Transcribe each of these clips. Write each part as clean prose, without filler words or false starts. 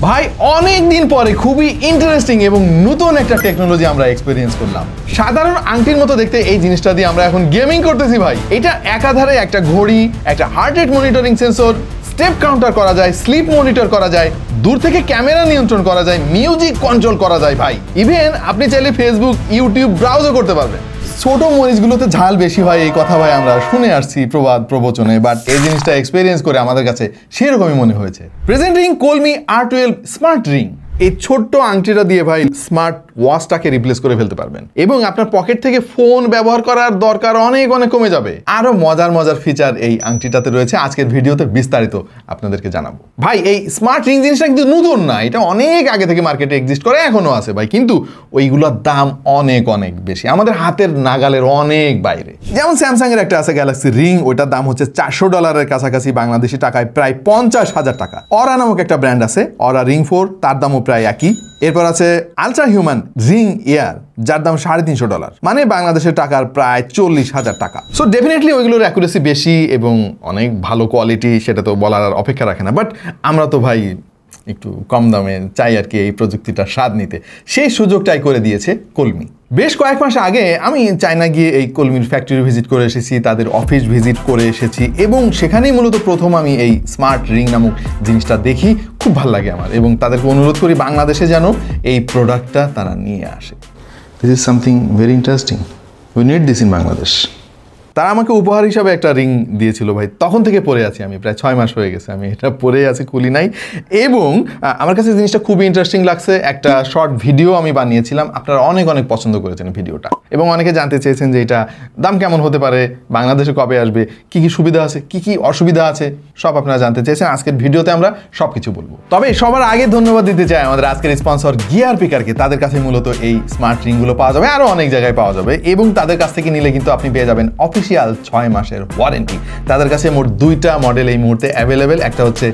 ভাই অনেক দিন পরে খুবই ইন্টারেস্টিং এবং নতুন একটা টেকনোলজি আমরা এক্সপেরিয়েন্স করলাম। সাধারণ আংটির মতো দেখতে এই জিনিসটা দিয়ে আমরা এখন গেমিং করতেছি ভাই। এটা একাধারে একটা ঘড়ি, একটা heart rate monitoring sensor, step counter করা যায়, স্লিপ মনিটর করা যায়, দূর থেকে ক্যামেরা নিয়ন্ত্রণ করা যায়, মিউজিক কন্ট্রোল করা যায় ভাই। ইভেন আপনি চাইলে ফেসবুক, ইউটিউব ব্রাউজও করতে পারবেন। ছোট মরিচগুলোতে ঝাল বেশি হয় এই কথা ভাই আমরা শুনে আসছি প্রবাদ প্রবচনে, বাট এই জিনিসটা এক্সপেরিয়েন্স করে আমাদের কাছে সেরকমই মনে হয়েছে। Presenting Colmi R12 smart ring. এই ছোট্ট আংটিটা দিয়ে ভাই স্মার্ট ওয়াচটাকে রিপ্লেস করে ফেলতে পারবেন এবং আপনার পকেট থেকে ফোন ব্যবহার করার দরকার অনেক কমে যাবে। আরো মজার ফিচার এই আংটিটাতে রয়েছে, আজকের ভিডিওতে বিস্তারিত আপনাদেরকে জানাবো। ভাই এই স্মার্ট রিং জিনিসটা কিন্তু নতুন না, এটা অনেক আগে থেকে মার্কেটে এক্সিস্ট করে, এখনো আছে ভাই, কিন্তু ওইগুলোর দাম অনেক বেশি, আমাদের হাতের নাগালের অনেক বাইরে। যেমন স্যামসাং এর একটা আছে গ্যালাক্সি রিং, ওইটার দাম হচ্ছে $400 কাছাকাছি, বাংলাদেশি টাকায় প্রায় 50,000 টাকা। অরা নামক একটা ব্র্যান্ড আছে, অরা রিং 4, তার দামও প্রায় একই। এরপর আছে আলট্রা হিউম্যান রিং এয়ার, যার দাম $350, মানে বাংলাদেশের টাকার প্রায় 40,000 টাকা। সো ডেফিনেটলি ওইগুলোর অ্যাকুরেসি বেশি এবং অনেক ভালো কোয়ালিটি, সেটা তো বলার আর অপেক্ষা রাখে না। বাট আমরা তো ভাই একটু কম দামে চাই আর কি এই প্রযুক্তিটার স্বাদ নিতে, সেই সুযোগটাই করে দিয়েছে কলমি। বেশ কয়েক মাস আগে আমি চায়না গিয়ে এই কলমির ফ্যাক্টরি ভিজিট করে এসেছি, তাদের অফিস ভিজিট করে এসেছি এবং সেখানেই মূলত প্রথম আমি এই স্মার্ট রিং নামক জিনিসটা দেখি। খুব ভালো লাগে আমার এবং তাদেরকে অনুরোধ করি বাংলাদেশে যেন এই প্রোডাক্টটা তারা নিয়ে আসে। This is something very interesting, we need this in Bangladesh. তারা আমাকে উপহার হিসাবে একটা রিং দিয়েছিল ভাই, তখন থেকে পরে আছি আমি, প্রায় 6 মাস হয়ে গেছে আমি এটা পরে আছি, খুলি নাই। এবং আমার কাছে জিনিসটা খুবই ইন্টারেস্টিং লাগছে। একটা শর্ট ভিডিও আমি বানিয়েছিলাম, আপনারা অনেক পছন্দ করেছেন ভিডিওটা এবং অনেকে জানতে চেয়েছেন যে এটা দাম কেমন হতে পারে, বাংলাদেশে কবে আসবে, কি কি সুবিধা আছে, কি কি অসুবিধা আছে, সব আপনারা জানতে চেয়েছেন। আজকের ভিডিওতে আমরা সবকিছু বলবো। তবে সবার আগে ধন্যবাদ দিতে চাই আমাদের আজকের স্পন্সর গিয়ার পিকারকে। তাদের কাছে মূলত এই স্মার্ট রিংগুলো পাওয়া যাবে, আরো অনেক জায়গায় পাওয়া যাবে এবং তাদের কাছ থেকে নিলে কিন্তু আপনি পেয়ে যাবেন অফিসিয়াল 6 মাসের ওয়ারেন্টি। তাদের কাছে মোট 2টা মডেল এই মুহূর্তে অ্যাভেলেবেল, একটা হচ্ছে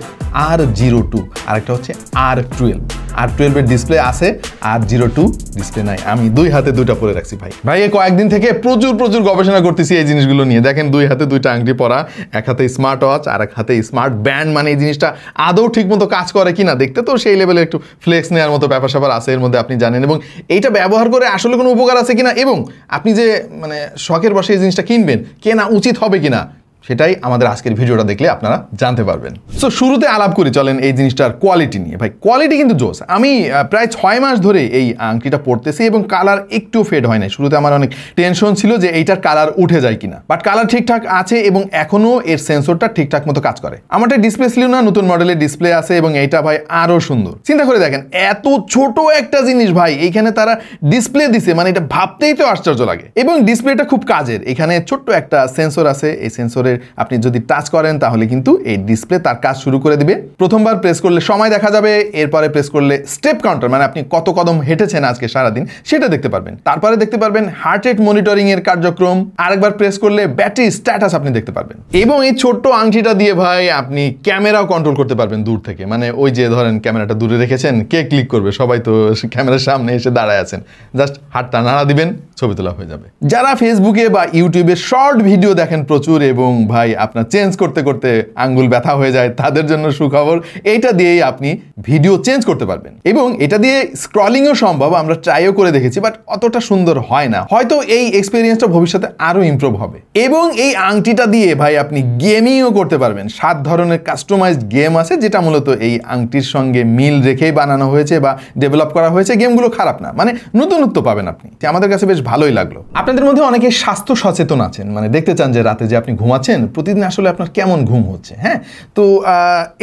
R02 আর একটা হচ্ছে R12। R12 এর ডিসপ্লে আছে, R02 ডিসপ্লে নাই। আমি 2 হাতে 2টা পরে রাখছি ভাই। এই কয়েকদিন থেকে প্রচুর গবেষণা করতেছি এই জিনিসগুলো নিয়ে। দেখেন 2 হাতে 2টা আংটি পরা, এক হাতে স্মার্ট ওয়াচ আর এক হাতে স্মার্ট ব্যান্ড, মানে এই জিনিসটা আদৌ ঠিক মতো কাজ করে কিনা দেখতে তো সেই লেভেলে একটু ফ্লেক্স নেওয়ার মতো ব্যাপার স্যাপার আছে এর মধ্যে, আপনি জানেন। এবং এইটা ব্যবহার করে আসলে কোনো উপকার আছে কিনা এবং আপনি যে মানে শখের বসে এই জিনিসটা কিনবেন, কেনা উচিত হবে কিনা, সেটাই আমাদের আজকের ভিডিওটা দেখলে আপনারা জানতে পারবেন। সো শুরুতে আলাপ করি চলেন এই জিনিসটার কোয়ালিটি নিয়ে। ভাই কোয়ালিটি কিন্তু জোস। আমি প্রায় 6 মাস ধরে এই আংটিটা পরতেছি এবং কালার একটু ফেড হয় না। শুরুতে আমার অনেক টেনশন ছিল যে এইটার কালার উঠে যায় কিনা, বাট কালার ঠিকঠাক আছে এবং এখনো এর সেন্সরটা ঠিকঠাক মতো কাজ করে। আমারটা ডিসপ্লে ছিল না, নতুন মডেলের ডিসপ্লে আছে এবং এইটা ভাই আরো সুন্দর। চিন্তা করে দেখেন এত ছোট একটা জিনিস ভাই, এইখানে তারা ডিসপ্লে দিছে, মানে এটা ভাবতেই তো আশ্চর্য লাগে। এবং ডিসপ্লেটা খুব কাজের, এখানে ছোট্ট একটা সেন্সর আছে, এই সেন্সরের আপনি যদি টাচ করেন তাহলে কিন্তু এই ডিসপ্লে তার কাজ শুরু করে দিবে। প্রথমবার প্রেস করলে সময় দেখা যাবে, এরপরে প্রেস করলে স্টেপ কাউন্টার, মানে আপনি কত কদম হেঁটেছেন আজকে সারাদিন সেটা দেখতে পারবেন। তারপরে দেখতে পারবেন হার্ট রেট মনিটরিং এর কার্যক্রম, আরেকবার প্রেস করলে ব্যাটারি স্ট্যাটাস আপনি দেখতে পারবেন। এবং এই ছোট্ট আংটিটা দিয়ে ভাই আপনি ক্যামেরাও কন্ট্রোল করতে পারবেন দূর থেকে। মানে ওই যে ধরেন ক্যামেরাটা দূরে রেখেছেন, কে ক্লিক করবে, সবাই তো ক্যামেরার সামনে এসে দাঁড়ায় আছেন, জাস্ট হাতটা নাড়া দিবেন, ছবি তোলা হয়ে যাবে। যারা ফেসবুকে বা ইউটিউবে শর্ট ভিডিও দেখেন প্রচুর এবং ভাই আপনার চেঞ্জ করতে করতে আঙ্গুল ব্যথা হয়ে যায়, তাদের জন্য সুখবর, এইটা দিয়েই আপনি ভিডিও চেঞ্জ করতে পারবেন এবং এটা দিয়ে স্ক্রলিংও সম্ভব। আমরা ট্রাইও করে দেখেছি, বাট অতটা সুন্দর হয় না। হয়তো এই এক্সপেরিয়েন্সটা ভবিষ্যতে আরো ইমপ্রুভ হবে। এবং এই আংটিটা দিয়ে ভাই আপনি গেমিংও করতে পারবেন। 7 ধরনের কাস্টমাইজড গেম আছে, যেটা মূলত এই আংটির সঙ্গে মিল রেখেই বানানো হয়েছে বা ডেভেলপ করা হয়েছে। গেমগুলো খারাপ না, মানে নতুনত্ব পাবেন আপনি, আমাদের কাছে বেশ ভালোই লাগলো। আপনাদের মধ্যে অনেকে স্বাস্থ্য সচেতন আছেন, মানে দেখতে চান যে রাতে যে আপনি ঘুমাচ্ছেন প্রতিদিন আসলে আপনার কেমন ঘুম হচ্ছে। হ্যাঁ, তো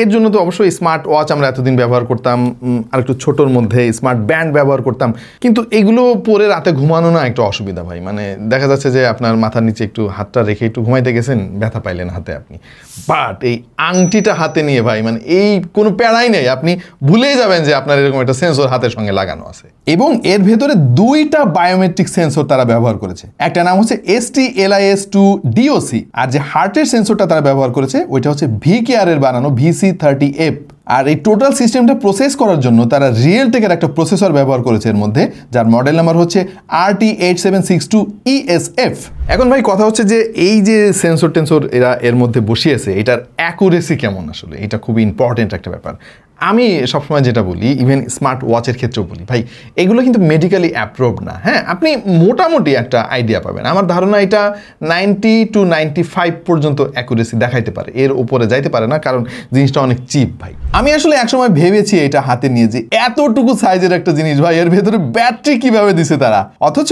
এর জন্য তো অবশ্যই স্মার্ট ওয়াচ আমরা এতদিন ব্যবহার করতাম, আর একটু ছোটোর মধ্যে স্মার্ট ব্যান্ড ব্যবহার করতাম, কিন্তু এগুলো পরে রাতে ঘুমানো না একটা অসুবিধা ভাই। মানে দেখা যাচ্ছে যে আপনার মাথার নিচে একটু হাতটা রেখে একটু ঘুমাইতে গেছেন, ব্যথা পাইলেন হাতে আপনি, বাট এই আংটিটা হাতে নিয়ে ভাই মানে এই কোনো প্যারাই নেই, আপনি ভুলেই যাবেন যে আপনার এরকম একটা সেন্সর হাতের সঙ্গে লাগানো আছে। এবং এর ভেতরে 2টা বায়োমেট্রিক সেন্সর তারা ব্যবহার করেছে। একটা নাম হচ্ছে STLIS2DOC, আর যে হার্টের সেন্সরটা তারা ব্যবহার করেছে ওইটা হচ্ছে VKR এর বানানো VC30F। আর এই টোটাল সিস্টেমটা প্রসেস করার জন্য তারা রিয়েলটেকের একটা প্রসেসর ব্যবহার করেছে এর মধ্যে, যার মডেল নাম্বার হচ্ছে RT8762ESF। এখন ভাই কথা হচ্ছে যে এই যে সেন্সর টেন্সর এরা এর মধ্যে বসিয়েছে, এটার অ্যাকুরেসি কেমন আসলে, এটা খুবই ইম্পর্টেন্ট একটা ব্যাপার। আমি সবসময় যেটা বলি, ইভেন স্মার্ট ওয়াচের ক্ষেত্রেও বলি, ভাই এগুলো কিন্তু মেডিকেলি অ্যাপ্রুভড না। হ্যাঁ, আপনি মোটামুটি একটা আইডিয়া পাবেন। আমার ধারণা এটা 90 to 95 পর্যন্ত অ্যাকুরেসি দেখাইতে পারে, এর উপরে যাইতে পারে না, কারণ জিনিসটা অনেক চিপ ভাই। আমি আসলে একসময় ভেবেছি এটা হাতে নিয়ে যে এতটুকু সাইজের একটা জিনিস ভাই, এর ভেতরে ব্যাটারি কিভাবে দিছে তারা, অথচ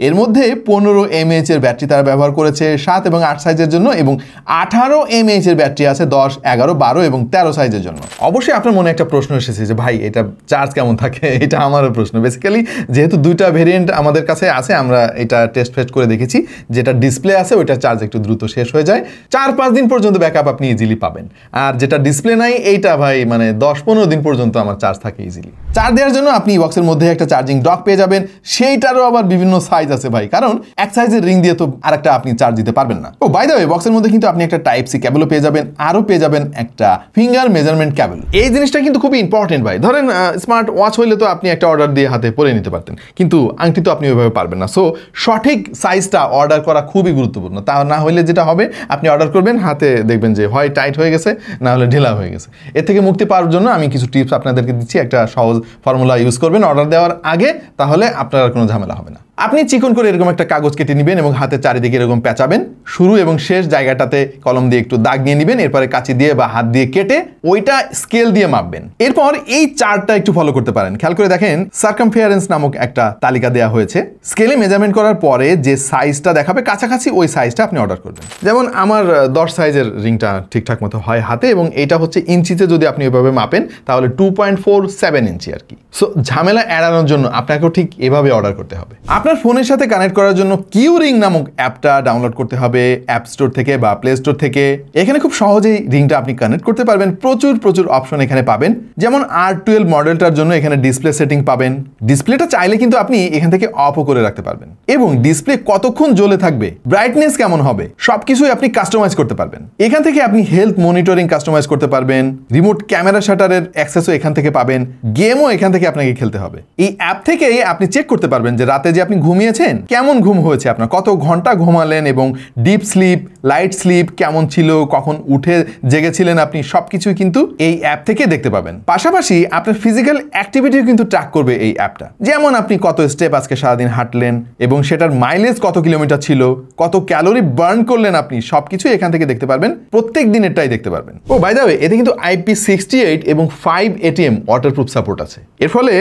এর মধ্যে 15 mAh এর ব্যাটারি তারা ব্যবহার করেছে 7 এবং 8 সাইজের জন্য, এবং 18 mAh এর ব্যাটারি আছে 10, 11, 12 এবং 13 সাইজের জন্য। অবশ্যই আপনার মনে একটা প্রশ্ন এসেছে যে ভাই এটা চার্জ কেমন থাকে, এটা আমারও প্রশ্ন। বেসিক্যালি যেহেতু দুইটা ভেরিয়েন্ট আমাদের কাছে আছে, আমরা এটা টেস্ট ফেস্ট করে দেখেছি, যেটা ডিসপ্লে আছে ওইটা চার্জ একটু দ্রুত শেষ হয়ে যায়, 4-5 দিন পর্যন্ত ব্যাকআপ আপনি ইজিলি পাবেন। আর যেটা ডিসপ্লে নাই এইটা ভাই মানে 10-15 দিন পর্যন্ত আমার চার্জ থাকে ইজিলি। চার্জ দেওয়ার জন্য আপনি বক্সের মধ্যে একটা চার্জিং ডক পেয়ে যাবেন, সেইটারও আবার বিভিন্ন সাইজ আছে ভাই, কারণ এক সাইজের রিং দিয়ে তো আরেকটা আপনি চার্জ দিতে পারবেন না। ও বাই দ্য ওয়ে, বক্সের মধ্যে কিন্তু আপনি একটা টাইপ সি কেবলও পেয়ে যাবেন, আরও পেয়ে যাবেন একটা ফিঙ্গার মেজারমেন্ট কেবল। এই জিনিসটা কিন্তু খুবই ইম্পর্টেন্ট ভাই। ধরেন স্মার্ট ওয়াচ হইলে তো আপনি একটা অর্ডার দিয়ে হাতে পরে নিতে পারতেন, কিন্তু আংটি তো আপনি ওইভাবে পারবেন না। সো সঠিক সাইজটা অর্ডার করা খুবই গুরুত্বপূর্ণ। তা না হলে যেটা হবে, আপনি অর্ডার করবেন, হাতে দেখবেন যে হয় টাইট হয়ে গেছে, না হলে ঢিলা হয়ে গেছে। এর থেকে মুক্তি পাওয়ার জন্য আমি কিছু টিপস আপনাদেরকে দিচ্ছি, একটা সহজ ফর্মুলা ইউজ করবেন অর্ডার দেওয়ার আগে, তাহলে আপনার আর কোনো ঝামেলা হবে না। আপনি চিকন করে এরকম একটা কাগজ কেটে নেবেন এবং হাতের চারিদিকে এরকম পেঁচাবেন, শুরু এবং শেষ জায়গাটাতে কলম দিয়ে একটু দাগ নিয়ে নেবেন, এরপরে কাঁচি দিয়ে বা হাত দিয়ে কেটে ওইটা স্কেল দিয়ে মাপবেন। এরপর এই চার্টটা একটু ফলো করতে পারেন। খেয়াল করে দেখেন, সার্কামফারেন্স নামক একটা তালিকা দেওয়া হয়েছে। স্কেলে মেজারমেন্ট করার পরে যে সাইজটা দেখাবে কাছাকাছি, ওই সাইজটা আপনি অর্ডার করবেন। যেমন আমার 10 সাইজের রিংটা ঠিকঠাক মতো হয় হাতে, এবং এটা হচ্ছে ইঞ্চিতে যদি আপনি ওইভাবে মাপেন তাহলে 2.47 ইঞ্চি আর কি। সো ঝামেলা এড়ানোর জন্য আপনাকেও ঠিক এভাবে অর্ডার করতে হবে। আপনার ফোনের সাথে কানেক্ট করার জন্য কিউরিং নামক অ্যাপটা ডাউনলোড করতে হবে অ্যাপ স্টোর থেকে বা প্লে স্টোর থেকে। এখানে খুব সহজেই রিংটা আপনি কানেক্ট করতে পারবেন। প্রচুর অপশন এখানে পাবেন। যেমন R12 মডেলটার জন্য এখানে ডিসপ্লে সেটিং পাবেন। ডিসপ্লেটা চাইলে কিন্তু আপনি এখান থেকে অফও করে রাখতে পারবেন, এবং ডিসপ্লে কতক্ষণ জ্বলে থাকবে, ব্রাইটনেস কেমন হবে, সবকিছুই আপনি কাস্টমাইজ করতে পারবেন। এখান থেকে আপনি হেলথ মনিটরিং কাস্টমাইজ করতে পারবেন। রিমোট ক্যামেরা শাটারের অ্যাক্সেসও এখান থেকে পাবেন। গেমও এখান থেকে আপনাকে খেলতে হবে। এই অ্যাপ থেকে আপনি চেক করতে পারবেন যে রাতে যে আপনি ঘুমিয়েছেন, কেমন ঘুম হয়েছে আপনার, কত ঘন্টা ঘুমালেন, এবং ডিপ স্লিপ, লাইট স্লিপ কেমন ছিল, কখন উঠে জেগেছিলেন আপনি, সবকিছুই কিন্তু এই অ্যাপ থেকে দেখতে পাবেন। পাশাপাশি আপনার ফিজিক্যাল অ্যাক্টিভিটিও কিন্তু ট্র্যাক করবে এই অ্যাপটা। যেমন আপনি কত স্টেপ আজকে সারাদিন হাঁটলেন, এবং সেটার মাইলেজ কত কিলোমিটার ছিল, কত ক্যালোরি বার্ন করলেন আপনি, সবকিছুই এখান থেকে দেখতে পারবেন। প্রত্যেক দিনেরটাই দেখতে পারবেন। ও বাই দ্য ওয়ে, এতে কিন্তু IP68 এবং 5 ATM ওয়াটারপ্রুফ সাপোর্ট আছে। এর ফলে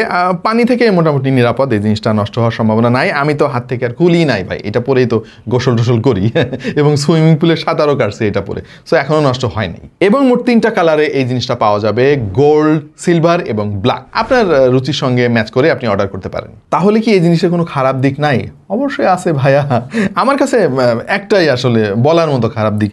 পানি থেকে মোটামুটি নিরাপদ, এই জিনিসটা নষ্ট হওয়ার সম্ভাবনা নাই। আমি তো হাত থেকে আর খুলি নাই ভাই, এটা পরেই তো গোসল টোসল করি এবং সুইমিং পুলে সাঁতারও কাটছে এটা পরে, সো এখনো নষ্ট হয় নাই। এবং মোট 3টা কালারে এই জিনিসটা পাওয়া যাবে, গোল্ড, সিলভার এবং ব্ল্যাক। আপনার রুচির সঙ্গে ম্যাচ করে আপনি অর্ডার করতে পারেন। তাহলে কি এই জিনিসের কোনো খারাপ দিক নাই? অবশ্যই আছে ভাইয়া। আমার কাছে একটাই আসলে বলার মতো খারাপ দিক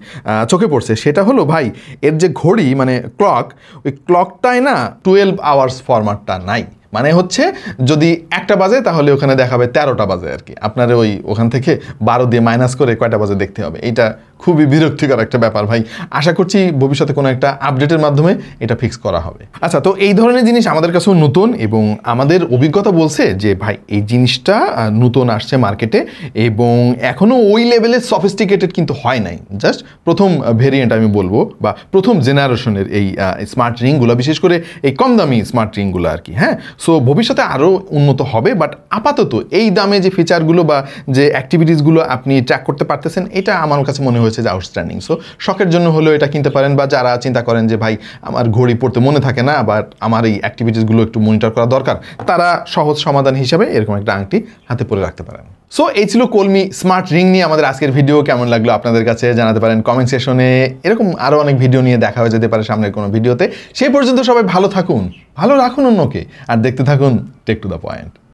চোখে পড়ছে, সেটা হলো ভাই এর যে ঘড়ি মানে ক্লক, ওই ক্লকটায় না 12 আওয়ার্স ফরম্যাটটা নাই। মানে হচ্ছে যদি 1টা বাজে তাহলে ওখানে দেখাবে 13টা বাজে আর কি। আপনার ওই ওখান থেকে 12 দিয়ে মাইনাস করে কয়টা বাজে দেখতে হবে। এটা খুবই বিরক্তিকর একটা ব্যাপার ভাই। আশা করছি ভবিষ্যতে কোনো একটা আপডেটের মাধ্যমে এটা ফিক্স করা হবে। আচ্ছা, তো এই ধরনের জিনিস আমাদের কাছেও নতুন, এবং আমাদের অভিজ্ঞতা বলছে যে ভাই এই জিনিসটা নতুন আসছে মার্কেটে, এবং এখনও ওই লেভেলের সফিস্টিকেটেড কিন্তু হয় নাই। জাস্ট প্রথম ভেরিয়েন্ট আমি বলবো, বা প্রথম জেনারেশনের এই স্মার্ট রিংগুলো, বিশেষ করে এই কম দামি স্মার্ট রিংগুলো আর কি। হ্যাঁ, সো ভবিষ্যতে আরও উন্নত হবে, বাট আপাতত এই দামে যে ফিচারগুলো বা যে অ্যাক্টিভিটিসগুলো আপনি ট্র্যাক করতে পারতেছেন, এটা আমার কাছে মনে হয়েছে যে আউটস্ট্যান্ডিং। সো শখের জন্য হলেও এটা কিনতে পারেন, বা যারা চিন্তা করেন যে ভাই আমার ঘড়ি পড়তে মনে থাকে না, বাট আমার এই অ্যাক্টিভিটিসগুলো একটু মনিটর করা দরকার, তারা সহজ সমাধান হিসেবে এরকম একটা আংটি হাতে পরে রাখতে পারেন। সো এই ছিল কলমি স্মার্ট রিং নিয়ে আমাদের আজকের ভিডিও। কেমন লাগলো আপনাদের কাছে জানাতে পারেন কমেন্ট সেকশনে। এরকম আরও অনেক ভিডিও নিয়ে দেখা হয়ে যেতে পারে সামনের কোনো ভিডিওতে। সেই পর্যন্ত সবাই ভালো থাকুন, ভালো রাখুন অন্যকে, আর দেখতে থাকুন টেক টু দ্য পয়েন্ট।